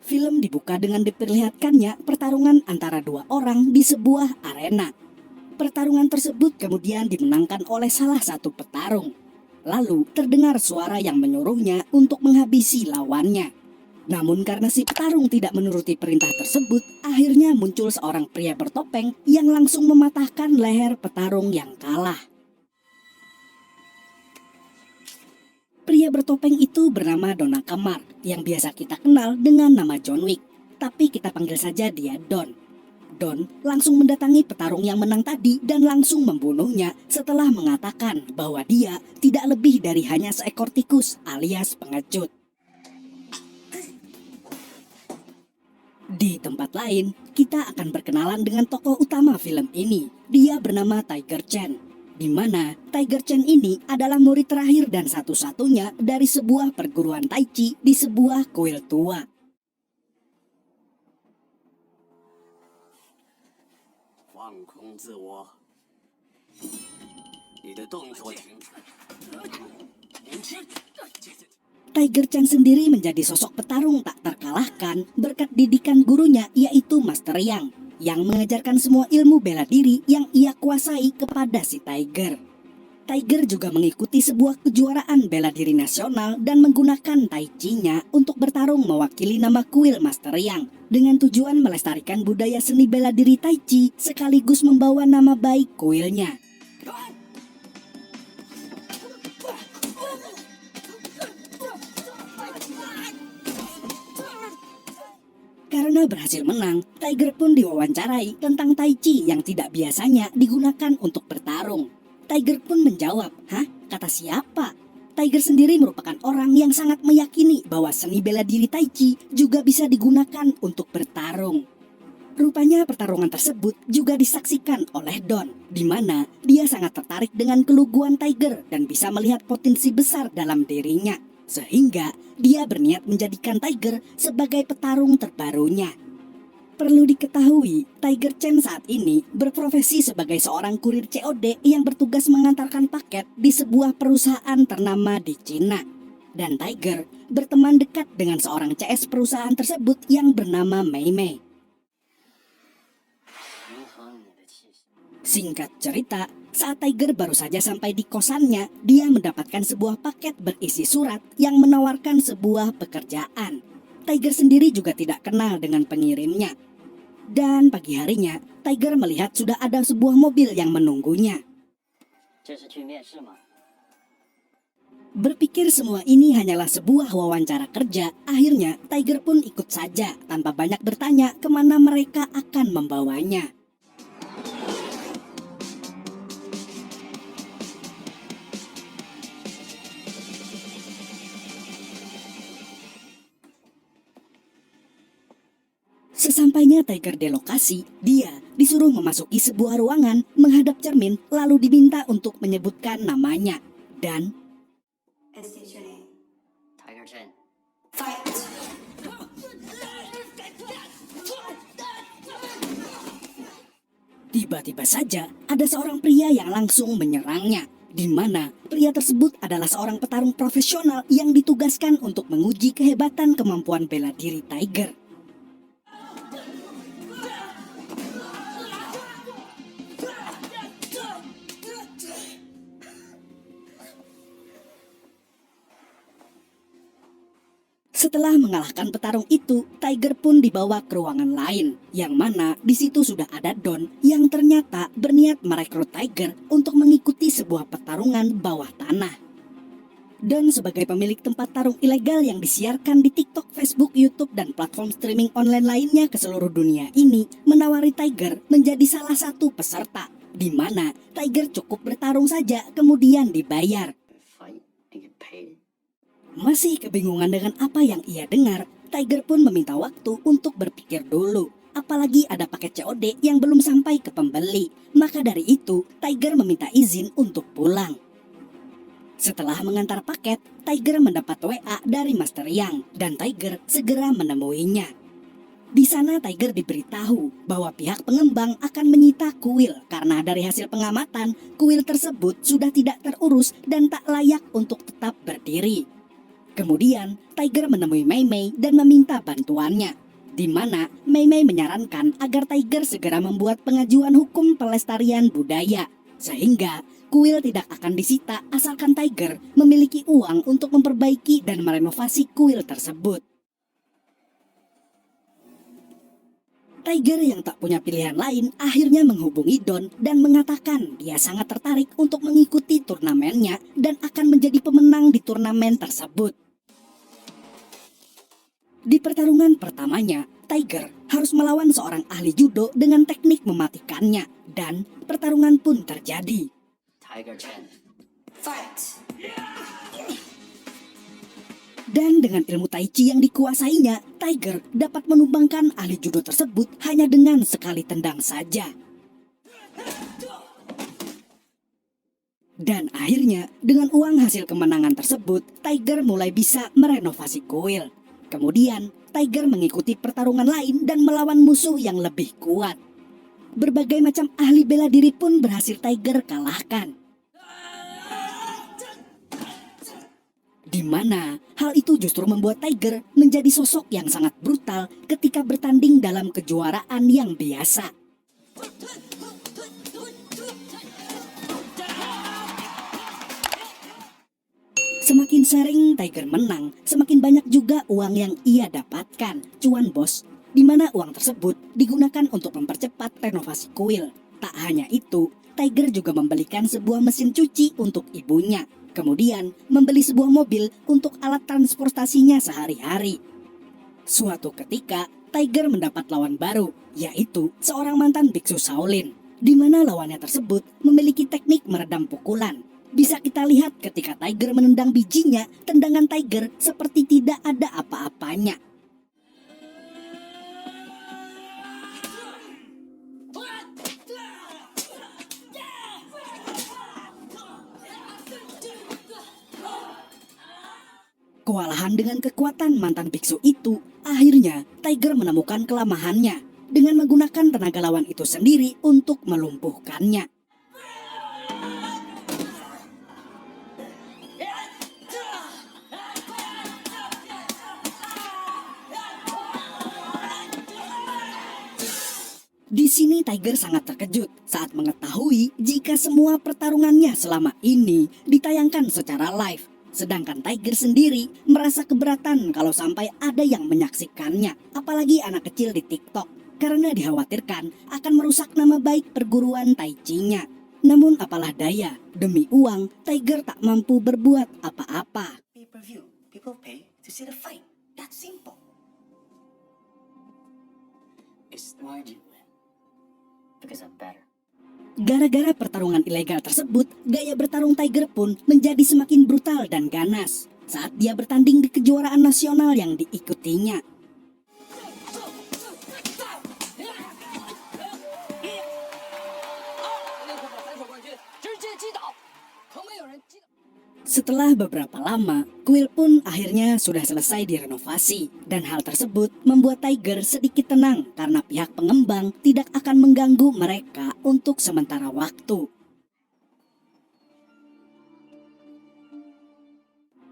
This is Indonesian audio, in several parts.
Film dibuka dengan diperlihatkannya pertarungan antara dua orang di sebuah arena. Pertarungan tersebut kemudian dimenangkan oleh salah satu petarung. Lalu terdengar suara yang menyuruhnya untuk menghabisi lawannya. Namun karena si petarung tidak menuruti perintah tersebut, akhirnya muncul seorang pria bertopeng yang langsung mematahkan leher petarung yang kalah. Pria bertopeng itu bernama Donaka Mark, yang biasa kita kenal dengan nama John Wick, tapi kita panggil saja dia Don. Don langsung mendatangi petarung yang menang tadi dan langsung membunuhnya setelah mengatakan bahwa dia tidak lebih dari hanya seekor tikus alias pengecut. Di tempat lain, kita akan berkenalan dengan tokoh utama film ini. Dia bernama Tiger Chen, di mana Tiger Chen ini adalah murid terakhir dan satu-satunya dari sebuah perguruan Tai Chi di sebuah kuil tua. Tiger Chen sendiri menjadi sosok petarung tak terkalahkan berkat didikan gurunya yaitu Master Yang mengajarkan semua ilmu bela diri yang ia kuasai kepada si Tiger. Tiger juga mengikuti sebuah kejuaraan bela diri nasional dan menggunakan Tai Chi-nya untuk bertarung mewakili nama kuil Master Yang dengan tujuan melestarikan budaya seni bela diri Tai Chi sekaligus membawa nama baik kuilnya. Karena berhasil menang, Tiger pun diwawancarai tentang Tai Chi yang tidak biasanya digunakan untuk bertarung. Tiger pun menjawab, "Hah? Kata siapa?" Tiger sendiri merupakan orang yang sangat meyakini bahwa seni bela diri Tai Chi juga bisa digunakan untuk bertarung. Rupanya pertarungan tersebut juga disaksikan oleh Don, di mana dia sangat tertarik dengan keluguan Tiger dan bisa melihat potensi besar dalam dirinya. Sehingga dia berniat menjadikan Tiger sebagai petarung terbarunya. Perlu diketahui, Tiger Chen saat ini berprofesi sebagai seorang kurir COD yang bertugas mengantarkan paket di sebuah perusahaan ternama di Cina. Dan Tiger berteman dekat dengan seorang CS perusahaan tersebut yang bernama Mei Mei. Singkat cerita, saat Tiger baru saja sampai di kosannya, dia mendapatkan sebuah paket berisi surat yang menawarkan sebuah pekerjaan. Tiger sendiri juga tidak kenal dengan pengirimnya. Dan pagi harinya, Tiger melihat sudah ada sebuah mobil yang menunggunya. Berpikir semua ini hanyalah sebuah wawancara kerja, akhirnya Tiger pun ikut saja tanpa banyak bertanya kemana mereka akan membawanya. Sesampainya Tiger di lokasi, dia disuruh memasuki sebuah ruangan, menghadap cermin, lalu diminta untuk menyebutkan namanya. Dan Tiger Chen. tiba-tiba saja ada seorang pria yang langsung menyerangnya, di mana pria tersebut adalah seorang petarung profesional yang ditugaskan untuk menguji kehebatan kemampuan bela diri Tiger. Setelah mengalahkan petarung itu, Tiger pun dibawa ke ruangan lain, yang mana di situ sudah ada Don yang ternyata berniat merekrut Tiger untuk mengikuti sebuah pertarungan bawah tanah. Don sebagai pemilik tempat tarung ilegal yang disiarkan di TikTok, Facebook, YouTube, dan platform streaming online lainnya ke seluruh dunia ini menawari Tiger menjadi salah satu peserta, di mana Tiger cukup bertarung saja kemudian dibayar. Masih kebingungan dengan apa yang ia dengar, Tiger pun meminta waktu untuk berpikir dulu. Apalagi ada paket COD yang belum sampai ke pembeli. Maka dari itu, Tiger meminta izin untuk pulang. Setelah mengantar paket, Tiger mendapat WA dari Master Yang dan Tiger segera menemuinya. Di sana Tiger diberitahu bahwa pihak pengembang akan menyita kuil karena dari hasil pengamatan, kuil tersebut sudah tidak terurus dan tak layak untuk tetap berdiri. Kemudian Tiger menemui Mei Mei dan meminta bantuannya, di mana Mei Mei menyarankan agar Tiger segera membuat pengajuan hukum pelestarian budaya, sehingga kuil tidak akan disita asalkan Tiger memiliki uang untuk memperbaiki dan merenovasi kuil tersebut. Tiger yang tak punya pilihan lain akhirnya menghubungi Don dan mengatakan dia sangat tertarik untuk mengikuti turnamennya dan akan menjadi pemenang di turnamen tersebut. Di pertarungan pertamanya, Tiger harus melawan seorang ahli judo dengan teknik mematikannya dan pertarungan pun terjadi. Tiger Chen. Fight! Dan dengan ilmu Tai Chi yang dikuasainya, Tiger dapat menumbangkan ahli judo tersebut hanya dengan sekali tendang saja. Dan akhirnya, dengan uang hasil kemenangan tersebut, Tiger mulai bisa merenovasi kuil. Kemudian, Tiger mengikuti pertarungan lain dan melawan musuh yang lebih kuat. Berbagai macam ahli bela diri pun berhasil Tiger kalahkan. Di mana hal itu justru membuat Tiger menjadi sosok yang sangat brutal ketika bertanding dalam kejuaraan yang biasa. Semakin sering Tiger menang, semakin banyak juga uang yang ia dapatkan. Cuan bos, di mana uang tersebut digunakan untuk mempercepat renovasi kuil. Tak hanya itu, Tiger juga membelikan sebuah mesin cuci untuk ibunya. Kemudian membeli sebuah mobil untuk alat transportasinya sehari-hari. Suatu ketika, Tiger mendapat lawan baru, yaitu seorang mantan biksu Shaolin, di mana lawannya tersebut memiliki teknik meredam pukulan. Bisa kita lihat ketika Tiger menendang bijinya, tendangan Tiger seperti tidak ada apa-apanya. Kewalahan dengan kekuatan mantan biksu itu, akhirnya Tiger menemukan kelemahannya dengan menggunakan tenaga lawan itu sendiri untuk melumpuhkannya. Di sini Tiger sangat terkejut saat mengetahui jika semua pertarungannya selama ini ditayangkan secara live. Sedangkan Tiger sendiri merasa keberatan kalau sampai ada yang menyaksikannya, apalagi anak kecil di TikTok, karena dikhawatirkan akan merusak nama baik perguruan Tai Chi-nya. Namun apalah daya, demi uang, Tiger tak mampu berbuat apa-apa. Pay-per-view. People pay to see the fight. That's simple. It's why you win. Because I'm better. Gara-gara pertarungan ilegal tersebut, gaya bertarung Tiger pun menjadi semakin brutal dan ganas saat dia bertanding di kejuaraan nasional yang diikutinya. Setelah beberapa lama, kuil pun akhirnya sudah selesai direnovasi. Dan hal tersebut membuat Tiger sedikit tenang karena pihak pengembang tidak akan mengganggu mereka untuk sementara waktu.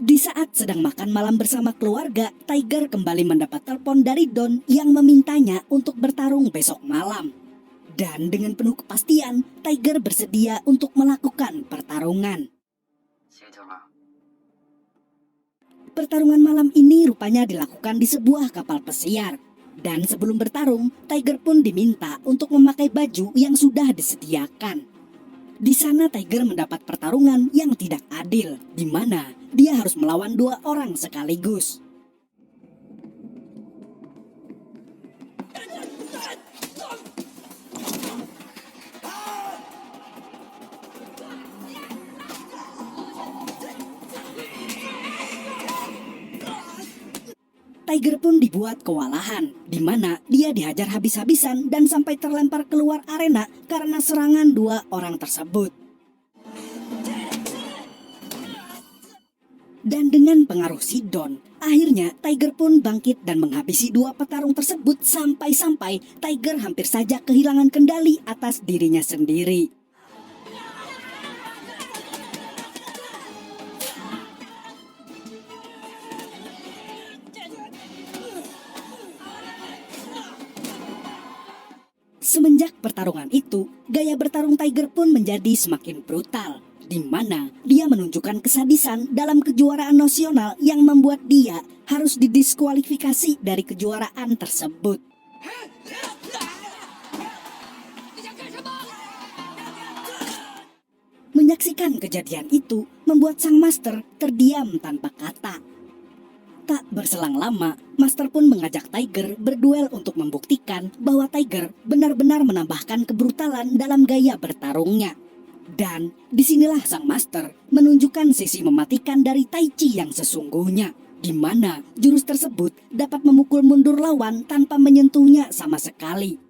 Di saat sedang makan malam bersama keluarga, Tiger kembali mendapat telepon dari Don yang memintanya untuk bertarung besok malam. Dan dengan penuh kepastian, Tiger bersedia untuk melakukan pertarungan. Pertarungan malam ini rupanya dilakukan di sebuah kapal pesiar. Dan sebelum bertarung, Tiger pun diminta untuk memakai baju yang sudah disediakan. Di sana Tiger mendapat pertarungan yang tidak adil, di mana dia harus melawan 2 orang sekaligus. Tiger pun dibuat kewalahan, di mana dia dihajar habis-habisan dan sampai terlempar keluar arena karena serangan 2 orang tersebut. Dan dengan pengaruh si Don, Akhirnya Tiger pun bangkit dan menghabisi dua petarung tersebut sampai-sampai Tiger hampir saja kehilangan kendali atas dirinya sendiri. Semenjak pertarungan itu, gaya bertarung Tiger pun menjadi semakin brutal, di mana dia menunjukkan kesadisan dalam kejuaraan nasional yang membuat dia harus didiskualifikasi dari kejuaraan tersebut. Menyaksikan kejadian itu membuat sang master terdiam tanpa kata. Tak berselang lama, Master pun mengajak Tiger berduel untuk membuktikan bahwa Tiger benar-benar menambahkan kebrutalan dalam gaya bertarungnya. Dan disinilah sang Master menunjukkan sisi mematikan dari Tai Chi yang sesungguhnya, di mana jurus tersebut dapat memukul mundur lawan tanpa menyentuhnya sama sekali.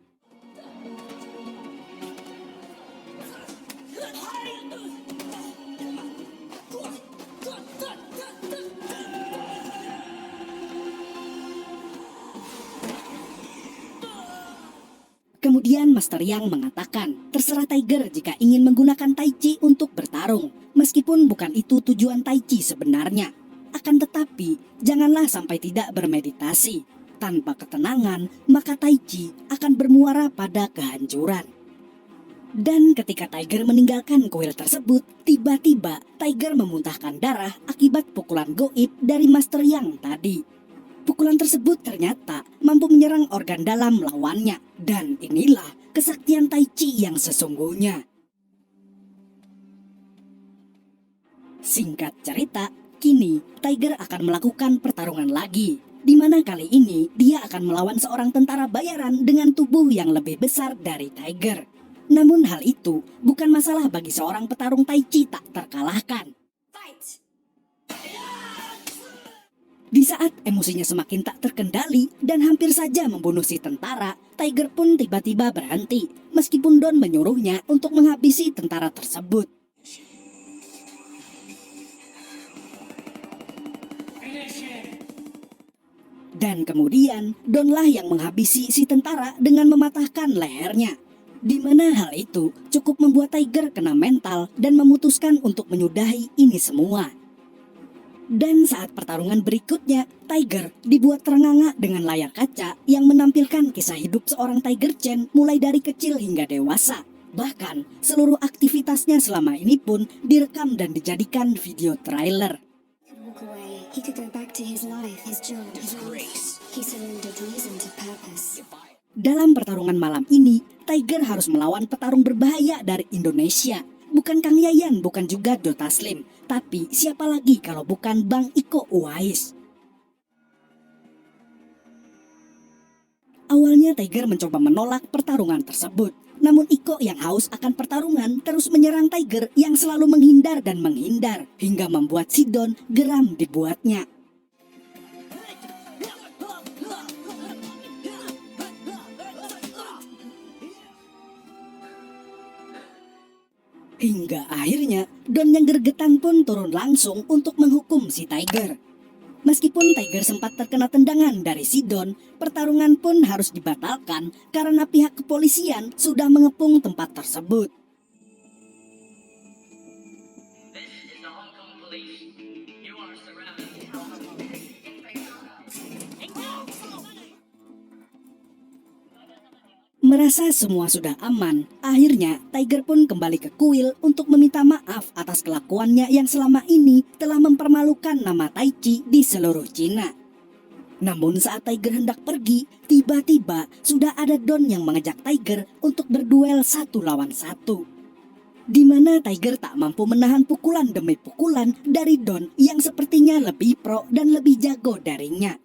Kemudian Master Yang mengatakan, terserah Tiger jika ingin menggunakan Tai Chi untuk bertarung, meskipun bukan itu tujuan Tai Chi sebenarnya. Akan tetapi, janganlah sampai tidak bermeditasi. Tanpa ketenangan, maka Tai Chi akan bermuara pada kehancuran. Dan ketika Tiger meninggalkan kuil tersebut, tiba-tiba Tiger memuntahkan darah akibat pukulan goib dari Master Yang tadi. Pukulan tersebut ternyata mampu menyerang organ dalam lawannya. Dan inilah kesaktian Tai Chi yang sesungguhnya. Singkat cerita, kini Tiger akan melakukan pertarungan lagi, di mana kali ini dia akan melawan seorang tentara bayaran dengan tubuh yang lebih besar dari Tiger. Namun hal itu bukan masalah bagi seorang petarung Tai Chi tak terkalahkan. Di saat emosinya semakin tak terkendali dan hampir saja membunuh si tentara, Tiger pun tiba-tiba berhenti, meskipun Don menyuruhnya untuk menghabisi tentara tersebut. Dan kemudian Donlah yang menghabisi si tentara dengan mematahkan lehernya. Di mana hal itu cukup membuat Tiger kena mental dan memutuskan untuk menyudahi ini semua. Dan saat pertarungan berikutnya, Tiger dibuat terengah-engah dengan layar kaca yang menampilkan kisah hidup seorang Tiger Chen mulai dari kecil hingga dewasa. Bahkan, seluruh aktivitasnya selama ini pun direkam dan dijadikan video trailer. Dalam pertarungan malam ini, Tiger harus melawan petarung berbahaya dari Indonesia. Bukan Kang Yayan, bukan juga Dota Slim, tapi siapa lagi kalau bukan Bang Iko Uwais. Awalnya Tiger mencoba menolak pertarungan tersebut. Namun Iko yang haus akan pertarungan terus menyerang Tiger yang selalu menghindar dan menghindar, hingga membuat si Don geram dibuatnya. Hingga akhirnya Don yang gergetan pun turun langsung untuk menghukum si Tiger. Meskipun Tiger sempat terkena tendangan dari si Don, pertarungan pun harus dibatalkan karena pihak kepolisian sudah mengepung tempat tersebut. Merasa semua sudah aman, akhirnya Tiger pun kembali ke kuil untuk meminta maaf atas kelakuannya yang selama ini telah mempermalukan nama Tai Chi di seluruh Cina. Namun saat Tiger hendak pergi, tiba-tiba sudah ada Don yang mengajak Tiger untuk berduel 1 lawan 1. Di mana Tiger tak mampu menahan pukulan demi pukulan dari Don yang sepertinya lebih pro dan lebih jago darinya.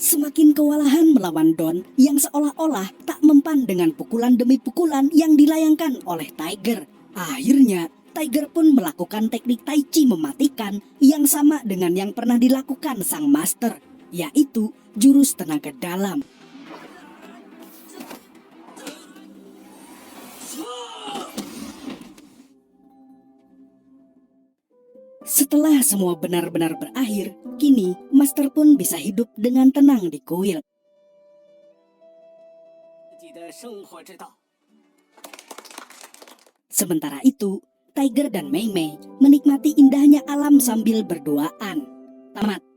Semakin kewalahan melawan Don yang seolah-olah tak mempan dengan pukulan demi pukulan yang dilayangkan oleh Tiger. Akhirnya, Tiger pun melakukan teknik Tai Chi mematikan yang sama dengan yang pernah dilakukan sang master, yaitu jurus tenaga dalam. Setelah semua benar-benar berakhir, kini Master pun bisa hidup dengan tenang di kuil. 自己的生活之道。 Sementara itu, Tiger dan Mei Mei menikmati indahnya alam sambil berduaan. Tamat.